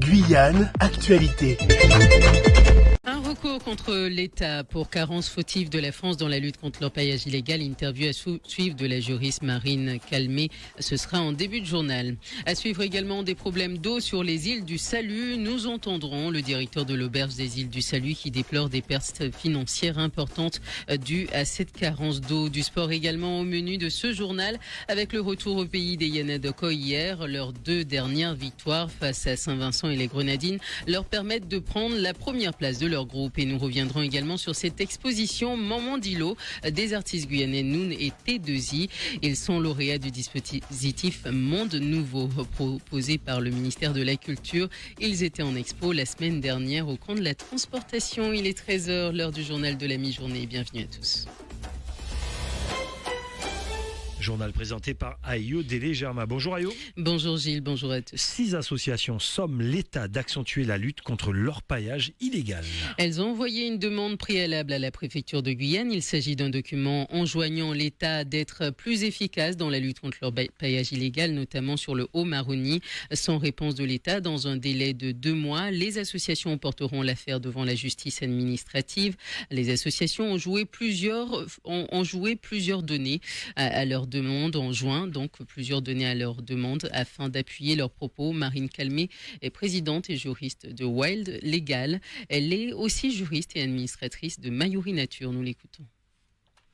Guyane, actualité. Un recours contre l'État pour carence fautive de la France dans la lutte contre l'orpaillage illégal. Interview à suivre de la juriste Marine Calmé. Ce sera en début de journal. À suivre également des problèmes d'eau sur les îles du Salut. Nous entendrons le directeur de l'auberge des îles du Salut qui déplore des pertes financières importantes dues à cette carence d'eau. Du sport également au menu de ce journal avec le retour au pays des Yanadoko hier. Leurs 2 dernières victoires face à Saint-Vincent et les Grenadines leur permettent de prendre la première place de leur groupe. Et nous reviendrons également sur cette exposition Mamandilo des artistes guyanais Noun et T2I. Ils sont lauréats du dispositif Monde Nouveau proposé par le ministère de la Culture. Ils étaient en expo la semaine dernière au camp de la transportation. Il est 13h, l'heure du journal de la mi-journée. Bienvenue à tous. Journal présenté par Ayo Délé Germa. Bonjour Ayo. Bonjour Gilles, bonjour à tous. 6 associations somment l'État d'accentuer la lutte contre l'orpaillage illégal. Elles ont envoyé une demande préalable à la préfecture de Guyane. Il s'agit d'un document enjoignant l'État d'être plus efficace dans la lutte contre l'orpaillage illégal, notamment sur le Haut-Maroni. Sans réponse de l'État, dans un délai de 2 mois, les associations porteront l'affaire devant la justice administrative. Les associations ont joué plusieurs données à leur demande en juin, donc plusieurs données à leur demande afin d'appuyer leurs propos. Marine Calmé est présidente et juriste de Wild Legal. Elle est aussi juriste et administratrice de Mayuri Nature. Nous l'écoutons.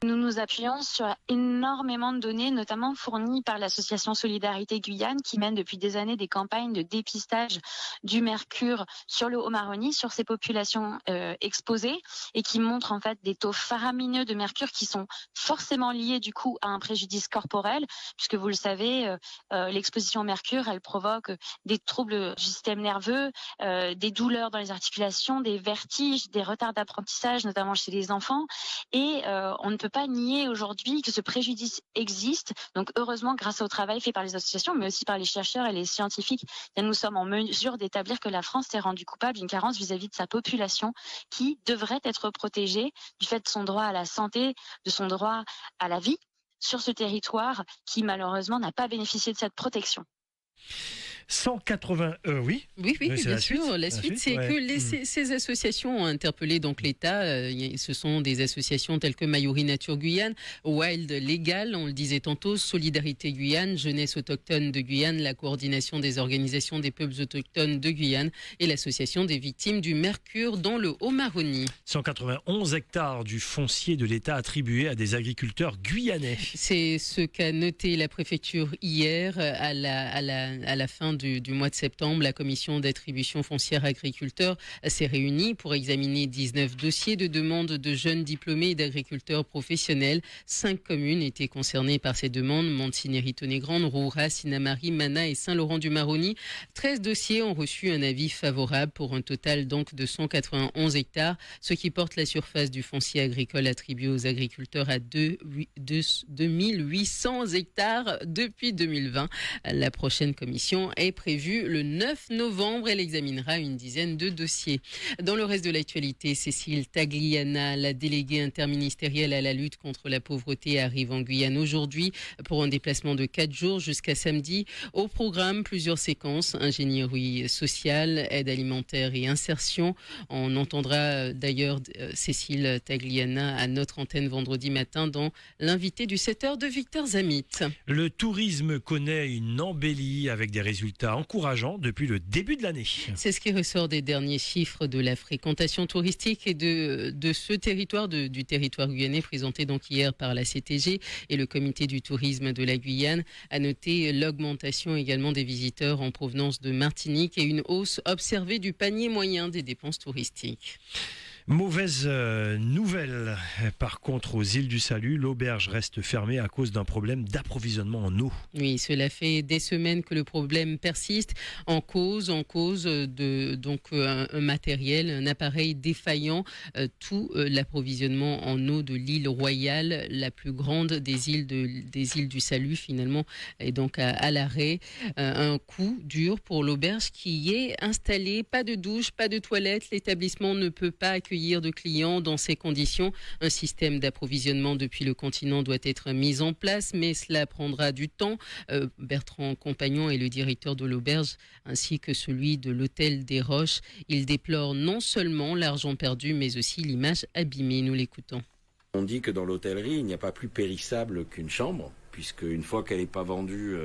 Nous nous appuyons sur énormément de données, notamment fournies par l'association Solidarité Guyane, qui mène depuis des années des campagnes de dépistage du mercure sur le Haut-Maroni, sur ces populations exposées, et qui montrent en fait des taux faramineux de mercure qui sont forcément liés du coup à un préjudice corporel, puisque vous le savez, l'exposition au mercure, elle provoque des troubles du système nerveux, des douleurs dans les articulations, des vertiges, des retards d'apprentissage, notamment chez les enfants, et on ne peut pas nier aujourd'hui que ce préjudice existe. Donc heureusement, grâce au travail fait par les associations, mais aussi par les chercheurs et les scientifiques, nous sommes en mesure d'établir que la France s'est rendue coupable d'une carence vis-à-vis de sa population qui devrait être protégée du fait de son droit à la santé, de son droit à la vie sur ce territoire qui malheureusement n'a pas bénéficié de cette protection. 180, oui, bien sûr. La suite, c'est ouais. que ces associations ont interpellé donc l'État. Ce sont des associations telles que Mayuri Nature Guyane, Wild Legal, on le disait tantôt, Solidarité Guyane, Jeunesse autochtone de Guyane, la coordination des organisations des peuples autochtones de Guyane et l'association des victimes du mercure dans le Haut-Maroni. 191 hectares du foncier de l'État attribués à des agriculteurs guyanais. C'est ce qu'a noté la préfecture hier à la fin du mois de septembre. La commission d'attribution foncière agriculteurs s'est réunie pour examiner 19 dossiers de demande de jeunes diplômés et d'agriculteurs professionnels. 5 communes étaient concernées par ces demandes: Montigny-Tonnet-Grande, Roura, Sinnamary, Mana et Saint-Laurent-du-Maroni. 13 dossiers ont reçu un avis favorable pour un total donc de 191 hectares, ce qui porte la surface du foncier agricole attribué aux agriculteurs à 2800 hectares depuis 2020. La prochaine commission est prévue le 9 novembre. Elle examinera une dizaine de dossiers. Dans le reste de l'actualité, Cécile Tagliana, la déléguée interministérielle à la lutte contre la pauvreté, arrive en Guyane aujourd'hui pour un déplacement de 4 jours jusqu'à samedi. Au programme, plusieurs séquences: ingénierie sociale, aide alimentaire et insertion. On entendra d'ailleurs Cécile Tagliana à notre antenne vendredi matin dans l'invité du 7h de Victor Zamit. Le tourisme connaît une embellie avec des résultats encourageants depuis le début de l'année. C'est ce qui ressort des derniers chiffres de la fréquentation touristique et de ce territoire, du territoire guyanais, présenté donc hier par la CTG et le comité du tourisme de la Guyane. À noter l'augmentation également des visiteurs en provenance de Martinique et une hausse observée du panier moyen des dépenses touristiques. Mauvaise nouvelle, par contre, aux îles du Salut, l'auberge reste fermée à cause d'un problème d'approvisionnement en eau. Oui, cela fait des semaines que le problème persiste. En cause de un matériel, un appareil défaillant, tout l'approvisionnement en eau de l'île Royale, la plus grande des îles du Salut finalement, est donc à l'arrêt. Un coup dur pour l'auberge qui y est installée. Pas de douche, pas de toilette. L'établissement ne peut pas accueillir accueillir de clients dans ces conditions. Un système d'approvisionnement depuis le continent doit être mis en place, mais cela prendra du temps. Bertrand Compagnon est le directeur de l'auberge ainsi que celui de l'hôtel des Roches. Il déplore non seulement l'argent perdu, mais aussi l'image abîmée. Nous l'écoutons. On dit que dans l'hôtellerie, il n'y a pas plus périssable qu'une chambre, puisque une fois qu'elle n'est pas vendue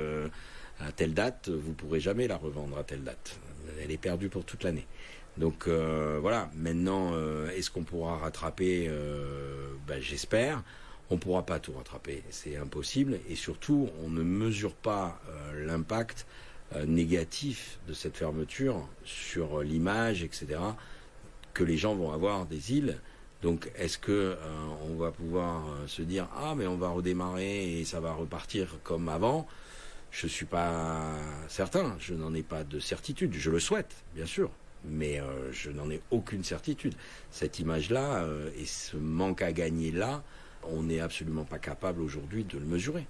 à telle date, vous ne pourrez jamais la revendre à telle date. Elle est perdue pour toute l'année. Donc voilà, maintenant, est-ce qu'on pourra rattraper j'espère. On ne pourra pas tout rattraper, c'est impossible. Et surtout, on ne mesure pas l'impact négatif de cette fermeture sur l'image, etc., que les gens vont avoir des îles. Donc est-ce que on va pouvoir se dire « Ah, mais on va redémarrer et ça va repartir comme avant ?» Je ne suis pas certain, je n'en ai pas de certitude. Je le souhaite, bien sûr, mais je n'en ai aucune certitude. Cette image-là et ce manque à gagner-là, on n'est absolument pas capable aujourd'hui de le mesurer.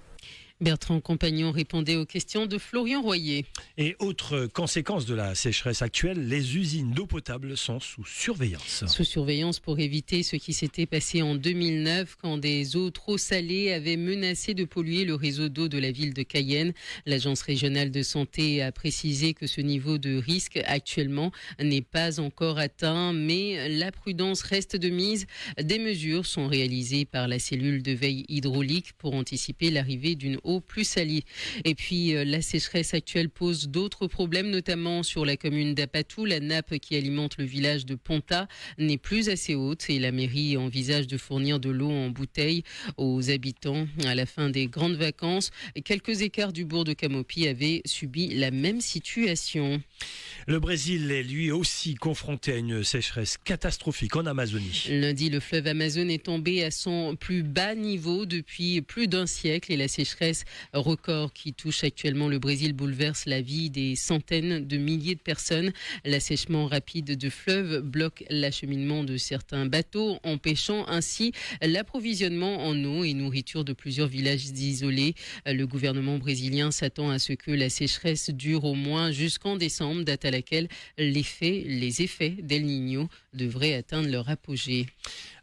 Bertrand Compagnon répondait aux questions de Florian Royer. Et autre conséquence de la sécheresse actuelle, les usines d'eau potable sont sous surveillance. Sous surveillance pour éviter ce qui s'était passé en 2009 quand des eaux trop salées avaient menacé de polluer le réseau d'eau de la ville de Cayenne. L'Agence régionale de santé a précisé que ce niveau de risque actuellement n'est pas encore atteint, mais la prudence reste de mise. Des mesures sont réalisées par la cellule de veille hydraulique pour anticiper l'arrivée d'une eau plus salée. Et puis la sécheresse actuelle pose d'autres problèmes, notamment sur la commune d'Apatou. La nappe qui alimente le village de Ponta n'est plus assez haute et la mairie envisage de fournir de l'eau en bouteille aux habitants à la fin des grandes vacances. Quelques écarts du bourg de Camopi avaient subi la même situation. Le Brésil est lui aussi confronté à une sécheresse catastrophique en Amazonie. Lundi, le fleuve Amazone est tombé à son plus bas niveau depuis plus d'un siècle et la sécheresse record qui touche actuellement le Brésil bouleverse la vie des centaines de milliers de personnes. L'assèchement rapide de fleuves bloque l'acheminement de certains bateaux, empêchant ainsi l'approvisionnement en eau et nourriture de plusieurs villages isolés. Le gouvernement brésilien s'attend à ce que la sécheresse dure au moins jusqu'en décembre, date à laquelle les effets d'El Niño devraient atteindre leur apogée.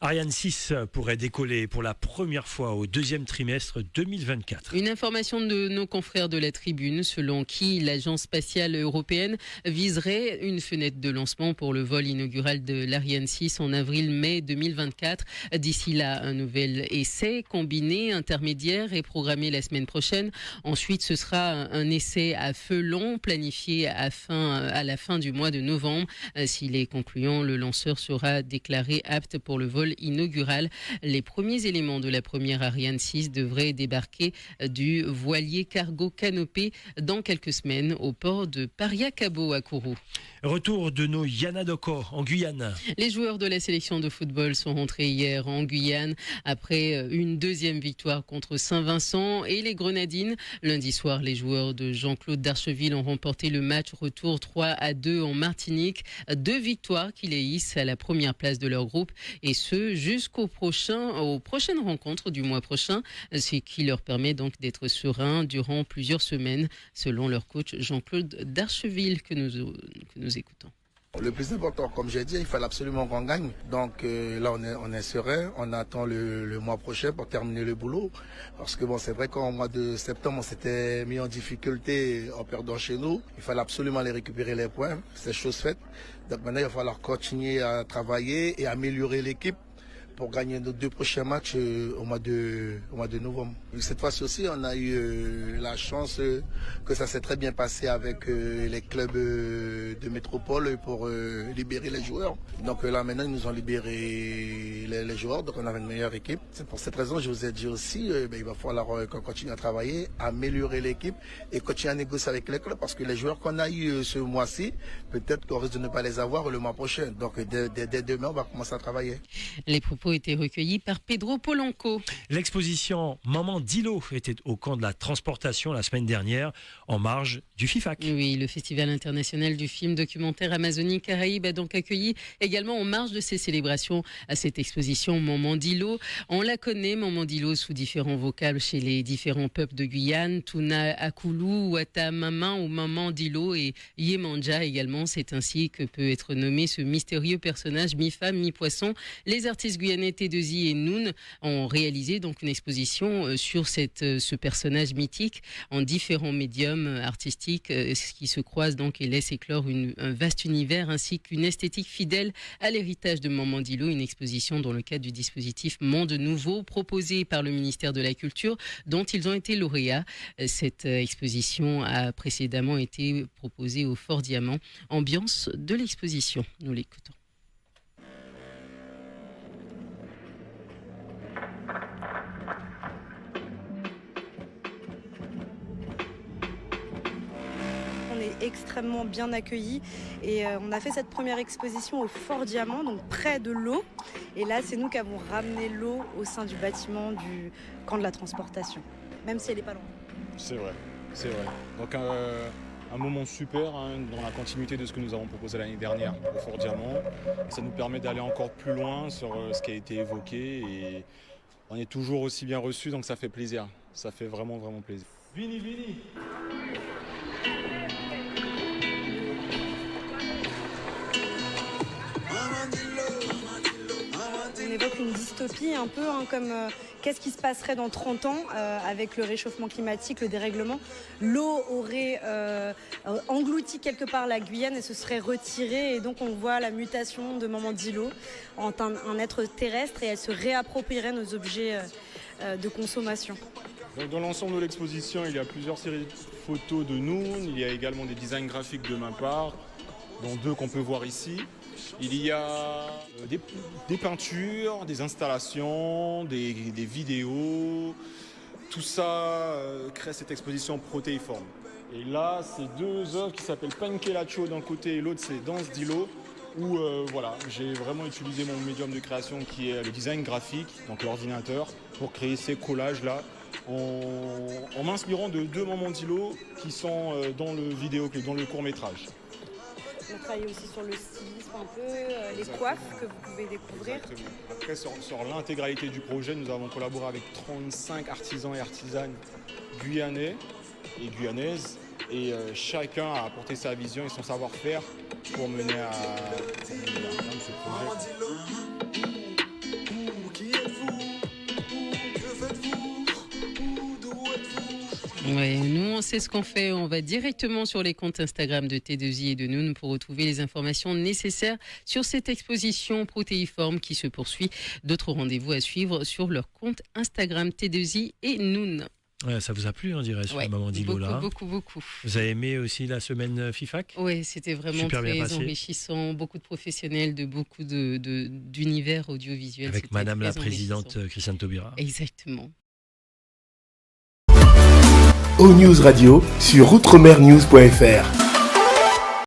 Ariane 6 pourrait décoller pour la première fois au deuxième trimestre 2024. Une information de nos confrères de la Tribune, selon qui l'Agence spatiale européenne viserait une fenêtre de lancement pour le vol inaugural de l'Ariane 6 en avril-mai 2024. D'ici là, un nouvel essai combiné intermédiaire est programmé la semaine prochaine. Ensuite, ce sera un essai à feu long planifié à la fin du mois de novembre. S'il est concluant, le lanceur sera déclaré apte pour le vol inaugural. Les premiers éléments de la première Ariane 6 devraient débarquer du voilier cargo Canopé dans quelques semaines au port de Pariacabo à Kourou. Retour de nos Yanadoko en Guyane. Les joueurs de la sélection de football sont rentrés hier en Guyane après une deuxième victoire contre Saint-Vincent et les Grenadines. Lundi soir, les joueurs de Jean-Claude Darcheville ont remporté le match retour 3-2 en Martinique. 2 victoires qui les hissent à la première place de leur groupe et ce jusqu'aux prochaines rencontres du mois prochain, ce qui leur permet donc d'être sereins durant plusieurs semaines, selon leur coach Jean-Claude Darcheville que nous écoutons. Le plus important, comme j'ai dit, il fallait absolument qu'on gagne. Donc là, on est serein. On attend le mois prochain pour terminer le boulot. Parce que bon, c'est vrai qu'au mois de septembre, on s'était mis en difficulté en perdant chez nous. Il fallait absolument aller récupérer les points. C'est chose faite. Donc maintenant, il va falloir continuer à travailler et améliorer l'équipe pour gagner nos 2 prochains matchs au mois de novembre. Cette fois-ci aussi, on a eu la chance que ça s'est très bien passé avec les clubs de métropole pour libérer les joueurs. Donc là, maintenant, ils nous ont libéré les joueurs, donc on avait une meilleure équipe. C'est pour cette raison, je vous ai dit aussi, il va falloir qu'on continue à travailler, améliorer l'équipe et continuer à négocier avec les clubs parce que les joueurs qu'on a eu ce mois-ci, peut-être qu'on risque de ne pas les avoir le mois prochain. Donc dès demain, on va commencer à travailler. Les propos infos étaient recueillies par Pedro Polanco. L'exposition Maman Dilo était au camp de la transportation la semaine dernière, en marge du FIFAC. Oui, le Festival international du film documentaire Amazonie Caraïbes a donc accueilli également en marge de ses célébrations à cette exposition Maman Dilo. On la connaît, Maman Dilo, sous différents vocables chez les différents peuples de Guyane, Tuna Akulu, Wata Maman ou Maman Dilo et Yemanja également. C'est ainsi que peut être nommé ce mystérieux personnage mi-femme, mi-poisson. Les artistes guyanais T2I et Noun ont réalisé donc une exposition sur ce personnage mythique en différents médiums artistiques qui se croisent donc et laissent éclore un vaste univers ainsi qu'une esthétique fidèle à l'héritage de Maman Dilo. Une exposition dans le cadre du dispositif Monde Nouveau proposé par le ministère de la Culture dont ils ont été lauréats. Cette exposition a précédemment été proposée au Fort Diamant. Ambiance de l'exposition. Nous l'écoutons. On est extrêmement bien accueillis et on a fait cette première exposition au Fort Diamant, donc près de l'eau. Et là, c'est nous qui avons ramené l'eau au sein du bâtiment du camp de la transportation, même si elle n'est pas loin. C'est vrai. Donc un moment super dans la continuité de ce que nous avons proposé l'année dernière au Fort Diamant. Et ça nous permet d'aller encore plus loin sur ce qui a été évoqué et on est toujours aussi bien reçus, donc ça fait plaisir. Ça fait vraiment plaisir. Vini. On évoque une dystopie un peu comme qu'est-ce qui se passerait dans 30 ans avec le réchauffement climatique, le dérèglement. L'eau aurait englouti quelque part la Guyane et se serait retirée et donc on voit la mutation de Maman Dilo en un être terrestre et elle se réapproprierait nos objets de consommation. Donc dans l'ensemble de l'exposition, il y a plusieurs séries de photos de nous, il y a également des designs graphiques de ma part, dont 2 qu'on peut voir ici. Il y a des peintures, des installations, des vidéos. Tout ça crée cette exposition protéiforme. Et là, c'est 2 œuvres qui s'appellent Pankelacho d'un côté et l'autre, c'est Danse Dilo. Où j'ai vraiment utilisé mon médium de création qui est le design graphique, donc l'ordinateur, pour créer ces collages-là. En m'inspirant de 2 Maman Dilo qui sont dans le vidéoclip, dans le court-métrage. On a travaillé aussi sur le stylisme un peu, les coiffes que vous pouvez découvrir. Exactement. Après, sur l'intégralité du projet, nous avons collaboré avec 35 artisans et artisanes guyanais et guyanaises. Et chacun a apporté sa vision et son savoir-faire pour mener à ce projet. Ouais, nous, on sait ce qu'on fait. On va directement sur les comptes Instagram de T2I et de Noun pour retrouver les informations nécessaires sur cette exposition protéiforme qui se poursuit. D'autres rendez-vous à suivre sur leur compte Instagram T2I et Noun. Ouais, ça vous a plu, on dirait, sur Maman Dilo là. Beaucoup. Vous avez aimé aussi la semaine FIFAC ? Oui, c'était vraiment très enrichissant. Beaucoup de professionnels de beaucoup d'univers audiovisuels. Avec Madame la Présidente Christiane Taubira. Exactement. Au News Radio sur outremernews.fr.